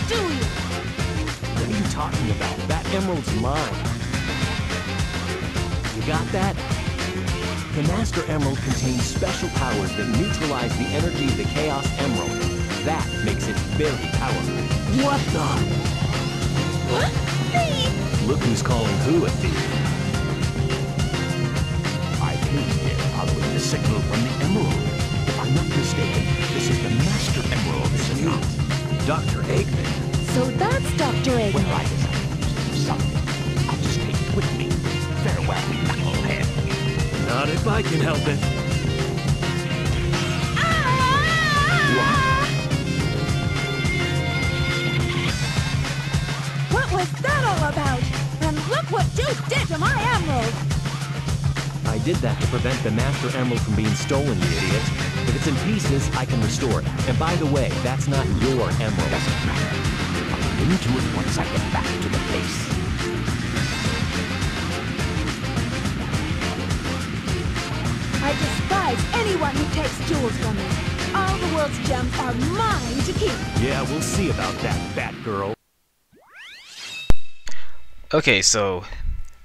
do you? What are you talking about? That emerald's mine. You got that? The Master Emerald contains special powers that neutralize the energy of the Chaos Emerald. That makes it very powerful. What the? What? Thief! Look who's calling who a thief. I came here following the signal from the Emerald. If I'm not mistaken, this is the Master Emerald, is it not? Dr. Eggman. So that's Dr. Eggman. Well, I decided to do something. I'll just take it with me. Farewell, knucklehead. Not if I can help it. What was that all about? And look what Duke did to my emerald! I did that to prevent the Master Emerald from being stolen, you idiot. If it's in pieces, I can restore it. And by the way, that's not your emerald. Doesn't matter. I'll get into it once I get back to the base. I despise anyone who takes jewels from me. All the world's gems are mine to keep. Yeah, we'll see about that, Batgirl. Okay, so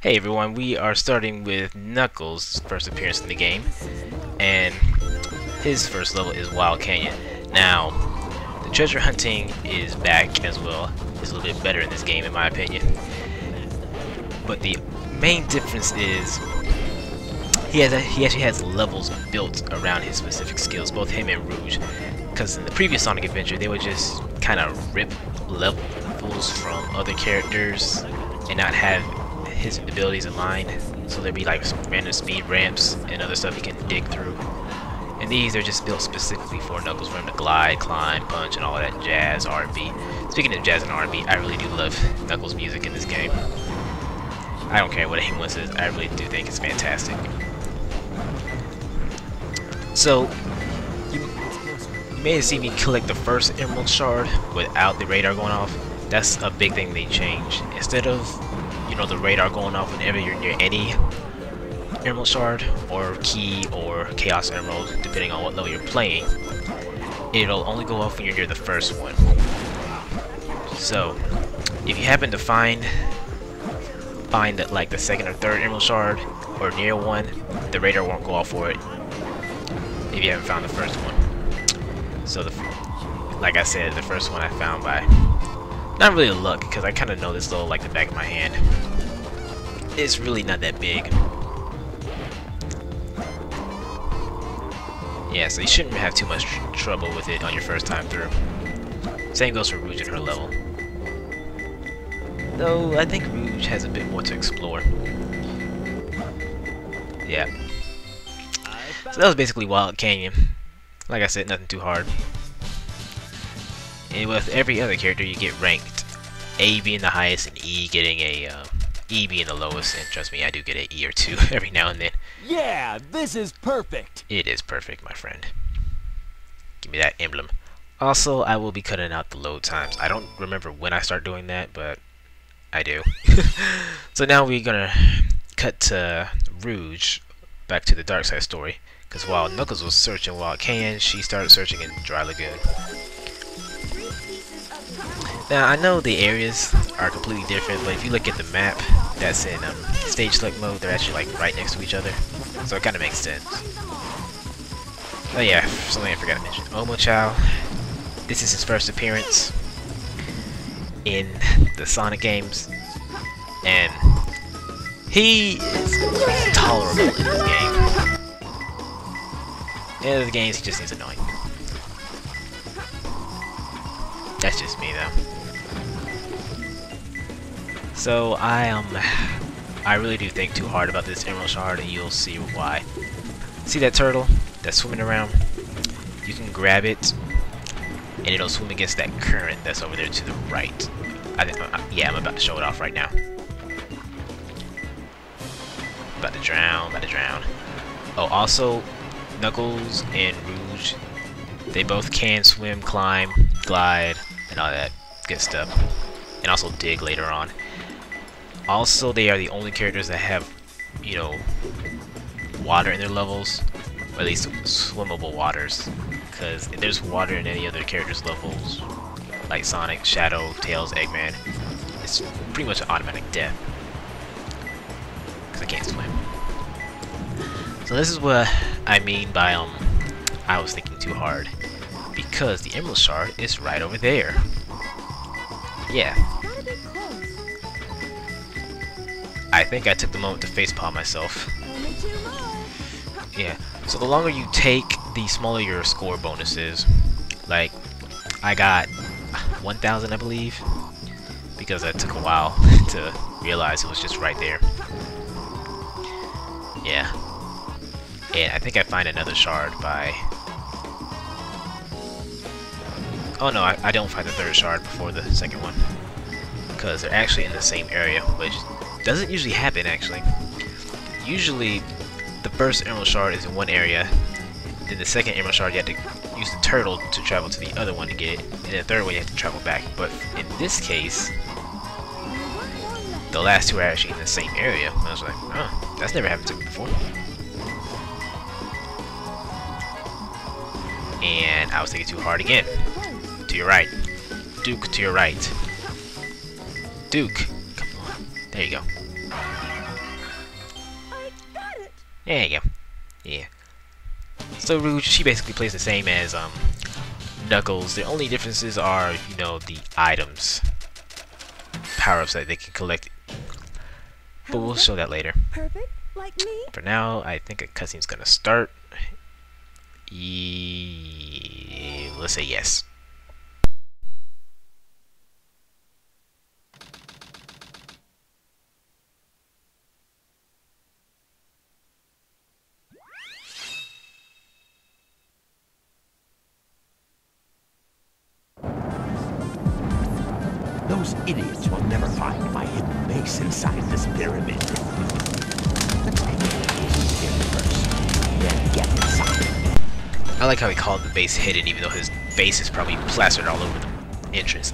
hey everyone, we are starting with Knuckles' first appearance in the game, and his first level is Wild Canyon. Now, the treasure hunting is back as well. It's a little bit better in this game in my opinion. But the main difference is he actually has levels built around his specific skills, both him and Rouge. Because in the previous Sonic Adventure, they would just kind of rip levels from other characters and not have his abilities aligned. So there'd be like some random speed ramps and other stuff he can dig through. And these are just built specifically for Knuckles, for him to glide, climb, punch, and all of that jazz, R&B. Speaking of jazz and R&B, I really do love Knuckles' music in this game. I don't care what anyone says, I really do think it's fantastic. So, you may have seen me collect the first Emerald Shard without the radar going off. That's a big thing they changed. Instead of, you know, the radar going off whenever you're near any Emerald Shard or Key or Chaos Emerald, depending on what level you're playing, it'll only go off when you're near the first one. So, if you happen to find that like the second or third Emerald Shard or near one, the radar won't go off for it if you haven't found the first one. So like I said, the first one I found by not really luck, because I kind of know this level like the back of my hand. It's really not that big. Yeah, so you shouldn't have too much trouble with it on your first time through. Same goes for Rouge and her level. Though I think Rouge has a bit more to explore. Yeah. So that was basically Wild Canyon. Like I said, nothing too hard. And with every other character, you get ranked. A being the highest, and E getting E being the lowest. And trust me, I do get an E or two every now and then. Yeah, this is perfect. It is perfect, my friend. Give me that emblem. Also, I will be cutting out the load times. I don't remember when I start doing that, but I do. So now we're gonna cut to Rouge, back to the Dark Side story. Because while Knuckles was searching Wild Canyon, she started searching in Dry Lagoon. Now, I know the areas are completely different, but if you look at the map that's in stage select mode, they're actually like right next to each other. So it kind of makes sense. Oh yeah, something I forgot to mention. Omochao, this is his first appearance in the Sonic games. And he is tolerable in this game. In other games, he just seems annoying. That's just me, though. So I really do think too hard about this Emerald Shard, and you'll see why. See that turtle that's swimming around? You can grab it, and it'll swim against that current that's over there to the right. Yeah, I'm about to show it off right now. About to drown, about to drown. Oh, also, Knuckles and Rouge, they both can swim, climb, glide, and all that good stuff. And also dig later on. Also, they are the only characters that have, you know, water in their levels, or at least swimmable waters. Because if there's water in any other character's levels, like Sonic, Shadow, Tails, Eggman. It's pretty much an automatic death. Because I can't swim. So this is what I mean by, I was thinking too hard. Because the Emerald Shard is right over there. Yeah. I think I took the moment to facepalm myself. Yeah. So the longer you take, the smaller your score bonus is. Like, I got 1,000, I believe, because it took a while to realize it was just right there. Yeah. And I think I find another shard by... Oh no, I don't find the third shard before the second one. Because they're actually in the same area, which doesn't usually happen, actually. Usually, the first Emerald Shard is in one area, then the second Emerald Shard you have to use the turtle to travel to the other one to get it, and the third one you have to travel back. But in this case, the last two are actually in the same area. I was like, oh, that's never happened to me before. And I was thinking too hard again. To your right. Duke, to your right. Duke, come on. There you go. There you go. Yeah. So Rouge, she basically plays the same as Knuckles. The only differences are, you know, the items, power-ups that they can collect. But we'll show that later. Perfect, like me. For now, I think a cutscene's gonna start. Let's say yes. Those idiots will never find my hidden base inside this pyramid. Let's take it first, then get inside. I like how he called the base hidden, even though his base is probably plastered all over the entrance.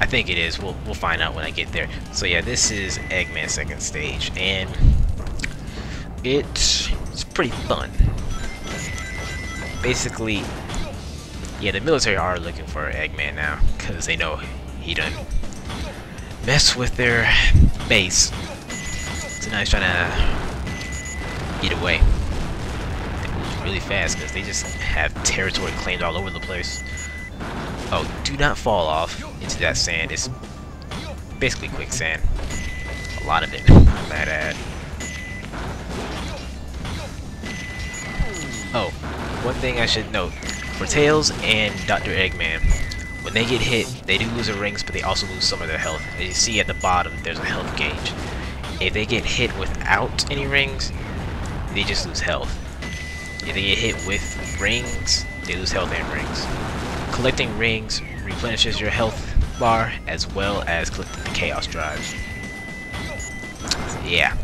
I think it is. We'll find out when I get there. So yeah, this is Eggman's second stage, and it's pretty fun. Basically, yeah, the military are looking for Eggman now because they know he done mess with their base. So now he's trying to get away. They move really fast because they just have territory claimed all over the place. Oh, do not fall off into that sand. It's basically quicksand. A lot of it, I might add. Oh, one thing I should note. For Tails and Dr. Eggman, when they get hit, they do lose their rings, but they also lose some of their health. As you see at the bottom, there's a health gauge. If they get hit without any rings, they just lose health. If they get hit with rings, they lose health and rings. Collecting rings replenishes your health bar, as well as collecting the Chaos Drives. So, yeah.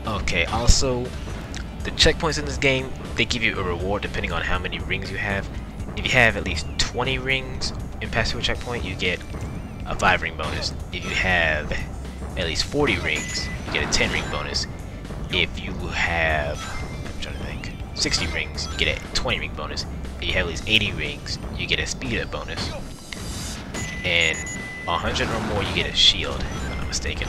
Okay, also, the checkpoints in this game, they give you a reward depending on how many rings you have. If you have at least 20 rings in passing a checkpoint, you get a 5-ring bonus. If you have at least 40 rings, you get a 10-ring bonus. If you have, I'm trying to think, 60 rings, you get a 20-ring bonus. If you have at least 80 rings, you get a speed-up bonus. And 100 or more, you get a shield, if I'm not mistaken.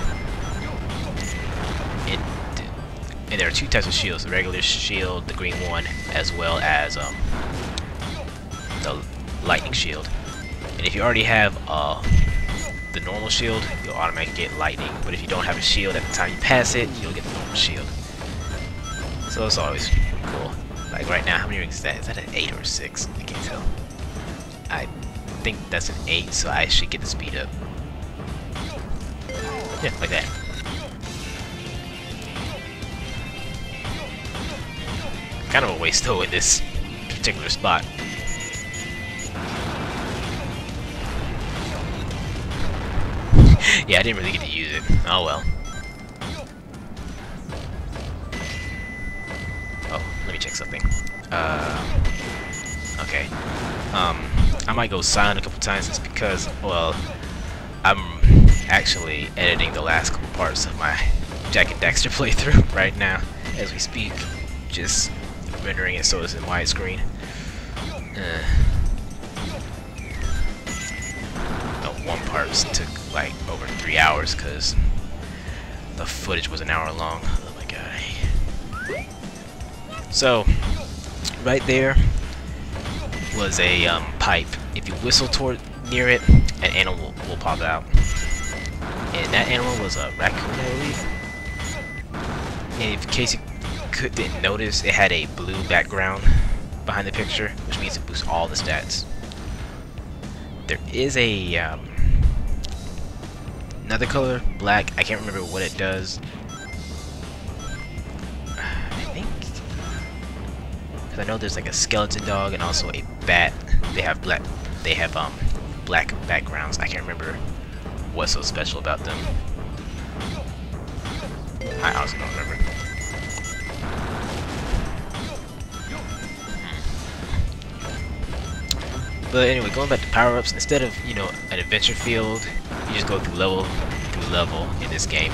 And there are two types of shields, the regular shield, the green one, as well as the lightning shield. And if you already have the normal shield, you'll automatically get lightning. But if you don't have a shield at the time you pass it, you'll get the normal shield. So it's always cool. Like right now, how many rings is that? Is that an 8 or a 6? I can't tell. I think that's an 8, so I should get the speed up. Yeah, like that. Kind of a waste though in this particular spot. Yeah, I didn't really get to use it. Oh well. Oh, let me check something. Okay. I might go silent a couple times just because, well, I'm actually editing the last couple parts of my Jack and Daxter playthrough right now as we speak, just rendering it so it's in widescreen. One part took like over 3 hours because the footage was an hour long. Oh my god. So right there was a pipe. If you whistle near it, an animal will pop out. And that animal was a raccoon, I believe. And in case you didn't notice, it had a blue background behind the picture, which means it boosts all the stats. There is a another color, black. I can't remember what it does. I think, because I know there's like a skeleton dog and also a bat. They have black backgrounds. I can't remember what's so special about them. I also don't remember. But anyway, going back to power-ups, instead of, you know, an adventure field, you just go through level in this game.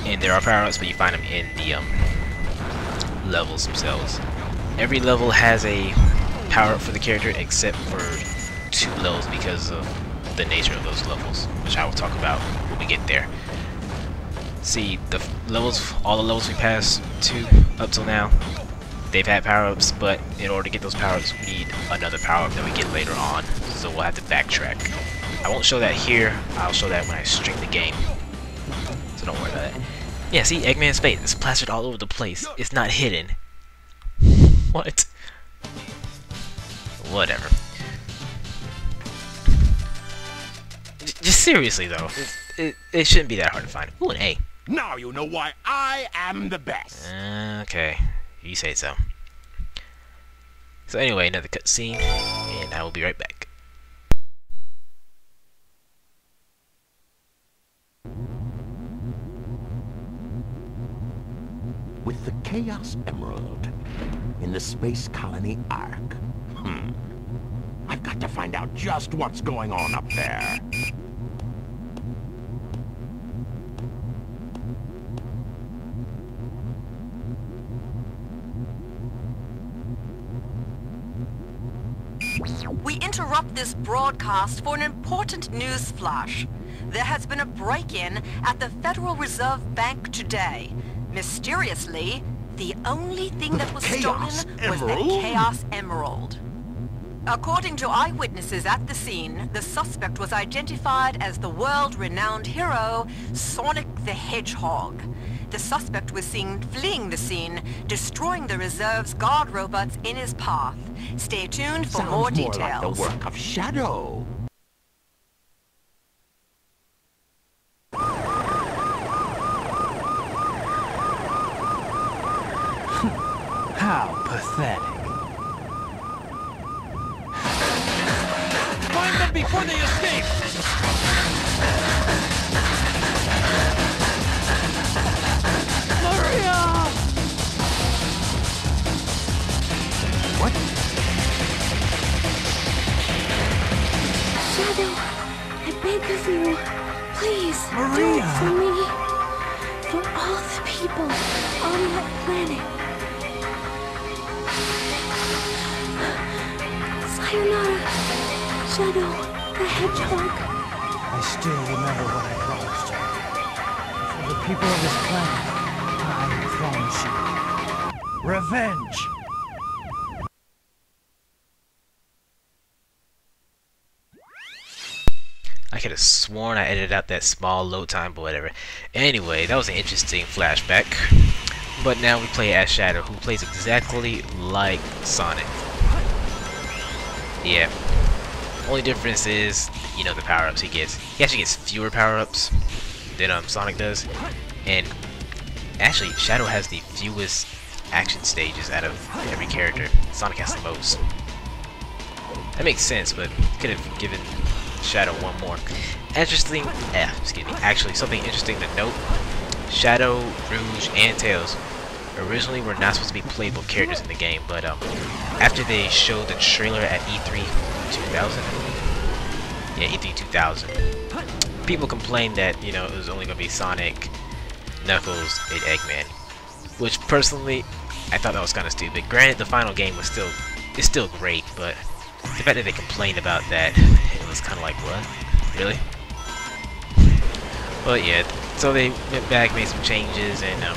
And there are power-ups, but you find them in the levels themselves. Every level has a power-up for the character except for 2 levels because of the nature of those levels, which I will talk about when we get there. See, the levels, all the levels we passed to up till now, they've had power-ups, but in order to get those power-ups, we need another power-up that we get later on, so we'll have to backtrack. I won't show that here, I'll show that when I stream the game, so don't worry about that. Yeah, see, Eggman's face is plastered all over the place. It's not hidden. What? Whatever. Just seriously though, it shouldn't be that hard to find. Ooh, an A. Now you know why I am the best. Okay, you say so. So anyway, another cutscene, and I will be right back. With the Chaos Emerald in the Space Colony Ark. I've got to find out just what's going on up there. We interrupt this broadcast for an important news flash. There has been a break-in at the Federal Reserve Bank today. Mysteriously, the only thing that was stolen was the Chaos Emerald. According to eyewitnesses at the scene, the suspect was identified as the world-renowned hero, Sonic the Hedgehog. The suspect was seen fleeing the scene, destroying the reserve's guard robots in his path. Stay tuned for more details. Sounds more like the work of Shadow. How pathetic. Find them before they escape! Maria! What? Shadow, I beg of you, please, Maria! do it for me. For all the people on that planet. Sayonara, Shadow the Hedgehog. I still remember what I promised you. For the people of this planet, I promise you revenge! I could have sworn I edited out that small load time, but whatever. Anyway, that was an interesting flashback. But now we play as Shadow, who plays exactly like Sonic. Yeah. Only difference is, you know, the power-ups he gets. He actually gets fewer power-ups than Sonic does. And actually, Shadow has the fewest action stages out of every character. Sonic has the most. That makes sense, but could have given Shadow one more. Actually, something interesting to note. Shadow, Rouge, and Tails originally were not supposed to be playable characters in the game, but after they showed the trailer at E3 2000, yeah, E3 2000, people complained that, you know, it was only going to be Sonic, Knuckles and Eggman. Which personally, I thought that was kind of stupid. Granted, the final game was still great, but the fact that they complained about that, it was kind of like, what? Really? But yeah, so they went back, made some changes, and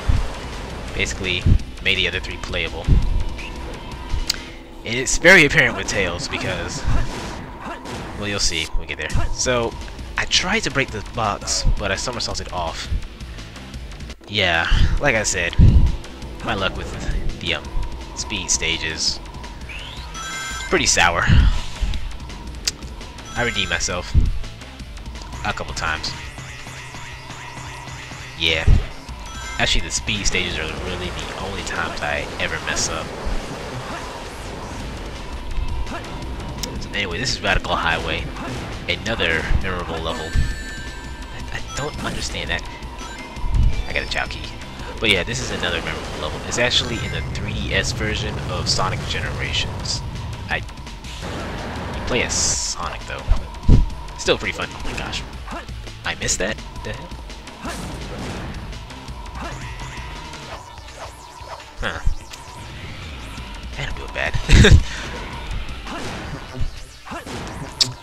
basically made the other three playable. And it's very apparent with Tails because, well, you'll see when we get there. So I tried to break the box, but I somersaulted off. Yeah, like I said, my luck with the speed stages is pretty sour. I redeemed myself a couple times. Yeah, actually the speed stages are really the only times I ever mess up. So anyway, this is Radical Highway, another memorable level. I don't understand that. I got a Chow key. But yeah, this is another memorable level. It's actually in the 3DS version of Sonic Generations. You play as Sonic though. Still pretty fun. Oh my gosh. I missed that? The hell? Huh. Man, I'm doing bad.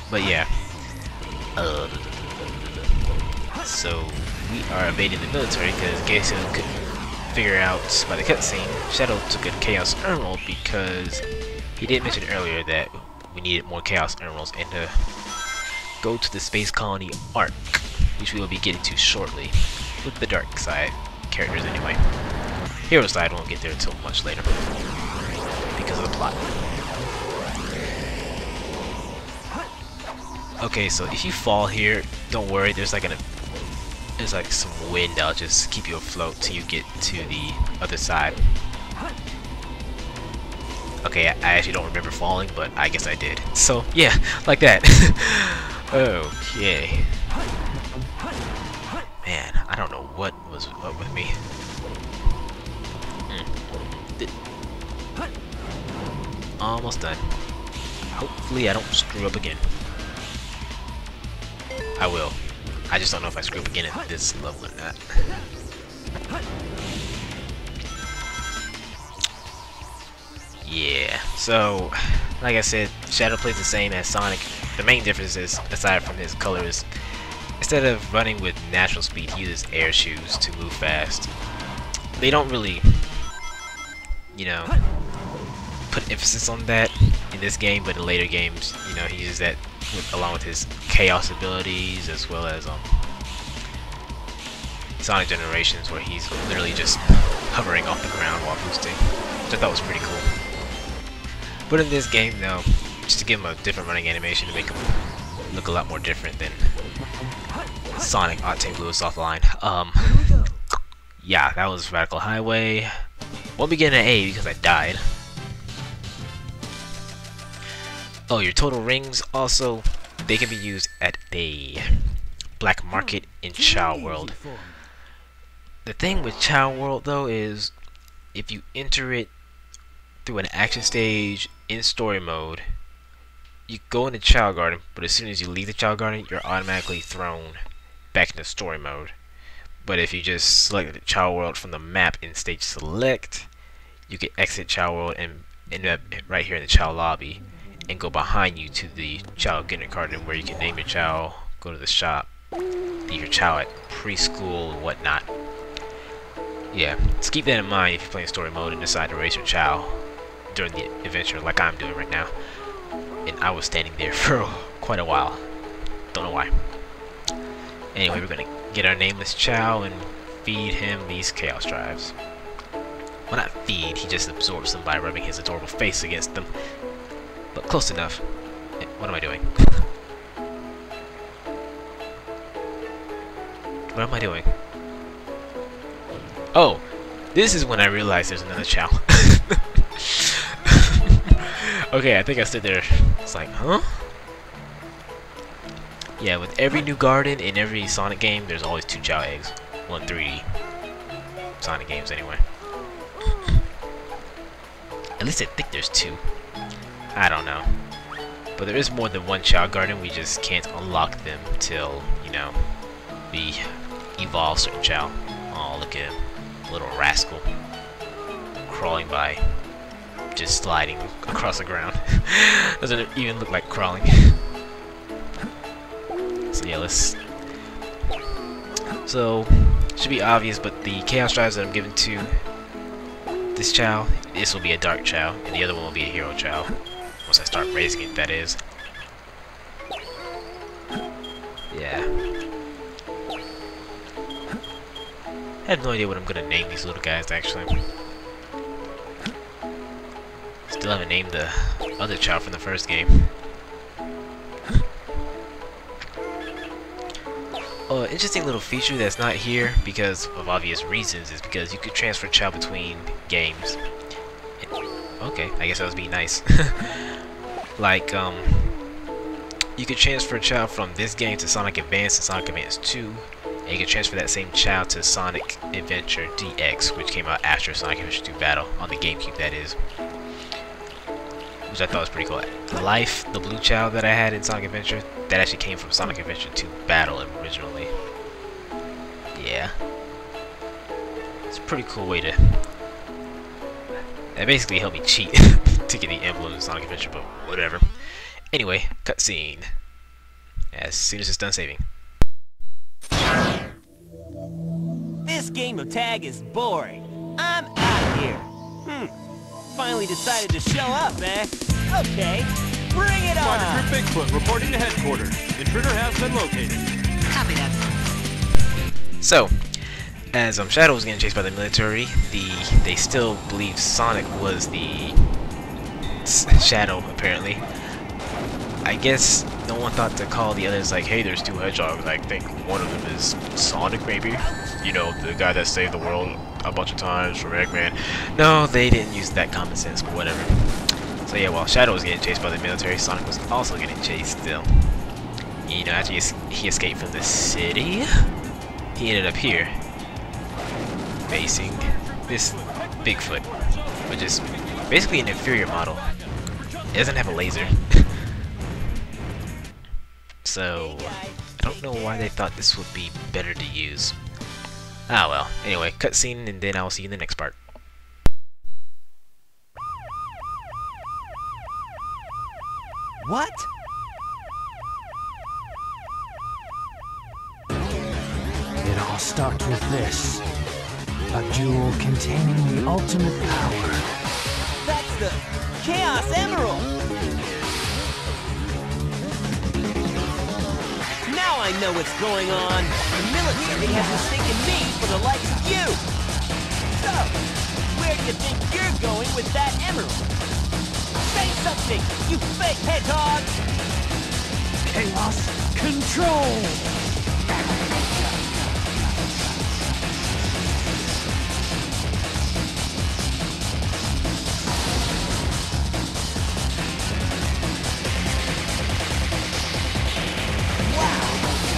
But yeah. So we are evading the military because Geisha couldn't figure out by the cutscene. Shadow took a Chaos Emerald because he did mention earlier that we needed more Chaos Emeralds and to go to the Space Colony Arc, which we will be getting to shortly with the dark side characters anyway. Hero side won't get there until much later because of the plot. Okay, so if you fall here, don't worry. There's like some wind that'll just keep you afloat till you get to the other side. Okay, I actually don't remember falling, but I guess I did. So yeah, like that. Okay. Man, I don't know what was up with me. Almost done. Hopefully I don't screw up again. I will. I just don't know if I screw up again at this level or not. Yeah, so like I said, Shadow plays the same as Sonic. The main difference is, aside from his colors, instead of running with natural speed, he uses air shoes to move fast. They don't really, you know, put emphasis on that in this game, but in later games, you know, he uses that along with his chaos abilities, as well as Sonic Generations, where he's literally just hovering off the ground while boosting, which I thought was pretty cool. But in this game, though, just to give him a different running animation to make him look a lot more different than Sonic Octane Blue is offline. Yeah, that was Radical Highway. Won't be getting an A because I died. Oh, your total rings also, they can be used at the black market in Chow World. The thing with Chow World though is if you enter it through an action stage in story mode, you go into Chow Garden, but as soon as you leave the Chow Garden, you're automatically thrown back into story mode. But if you just select the Chow World from the map in stage select, you can exit Chow World and end up right here in the Chow lobby and go behind you to the Chow Kindergarten, where you can name your Chow, go to the shop, leave your Chow at preschool and whatnot. Yeah, just keep that in mind if you're playing story mode and decide to raise your Chow during the adventure like I'm doing right now. And I was standing there for quite a while. Don't know why. Anyway, we're gonna get our nameless Chow and feed him these chaos drives. Well, not feed, he just absorbs them by rubbing his adorable face against them. But close enough. What am I doing? What am I doing? Oh, this is when I realized there's another Chow. Okay, I think I stood there. It's like, huh? Yeah, with every new garden in every Sonic game, there's always 2 Chow eggs. Well, 3D Sonic games anyway. At least I think there's 2. I don't know. But there is more than 1 Chow garden, we just can't unlock them till, you know, we evolve certain Chow. Oh, look at him. Little rascal. Crawling by. Just sliding across the ground. Doesn't even look like crawling. So yeah, let's... So, should be obvious, but the Chaos Drives that I'm giving to this Chow, this will be a Dark Chow, and the other one will be a Hero Chow. Once I start raising it, that is. Yeah. I have no idea what I'm gonna name these little guys, actually. Still haven't named the other Chow from the first game. Interesting little feature that's not here because of obvious reasons is because you could transfer Chow between games. Okay, I guess I was being nice. Like, you could transfer Chow from this game to Sonic Advance and Sonic Advance 2, and you could transfer that same Chow to Sonic Adventure DX, which came out after Sonic Adventure 2 Battle, on the GameCube that is. Which I thought was pretty cool. Life, the blue Chow that I had in Sonic Adventure, that actually came from Sonic Adventure 2 Battle originally. Yeah. It's a pretty cool way to... That basically helped me cheat to get the emblem in Sonic Adventure, but whatever. Anyway, cutscene. As soon as it's done saving. This game of tag is boring. I'm out of here. Finally decided to show up, eh? Okay, bring it on! Private Group Bigfoot reporting to headquarters. Intruder has been located. Copy that. So, as Shadow was getting chased by the military, they still believe Sonic was the Shadow, apparently. I guess no one thought to call the others like, hey, there's two hedgehogs. I think one of them is Sonic, maybe? You know, the guy that saved the world a bunch of times from Eggman. No, they didn't use that common sense, but whatever. So yeah, while Shadow was getting chased by the military, Sonic was also getting chased still. You know, after he escaped from the city, he ended up here, facing this Bigfoot, which is basically an inferior model. It doesn't have a laser. So, I don't know why they thought this would be better to use. Ah well, anyway, cutscene, and then I'll see you in the next part. What? It all starts with this. A jewel containing the ultimate power. That's the Chaos Emerald! Now I know what's going on. The military has mistaken me for the likes of you. So, where do you think you're going with that emerald? Say something, you fake hedgehog! Chaos control!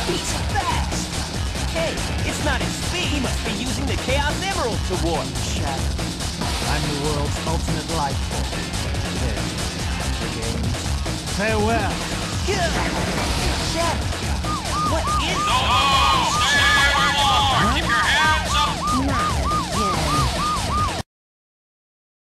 He's fast! Hey, it's not his speed. He must be using the Chaos Emerald to warp. Shadow. I'm the world's ultimate life form. There's the games. Farewell. Shadow, what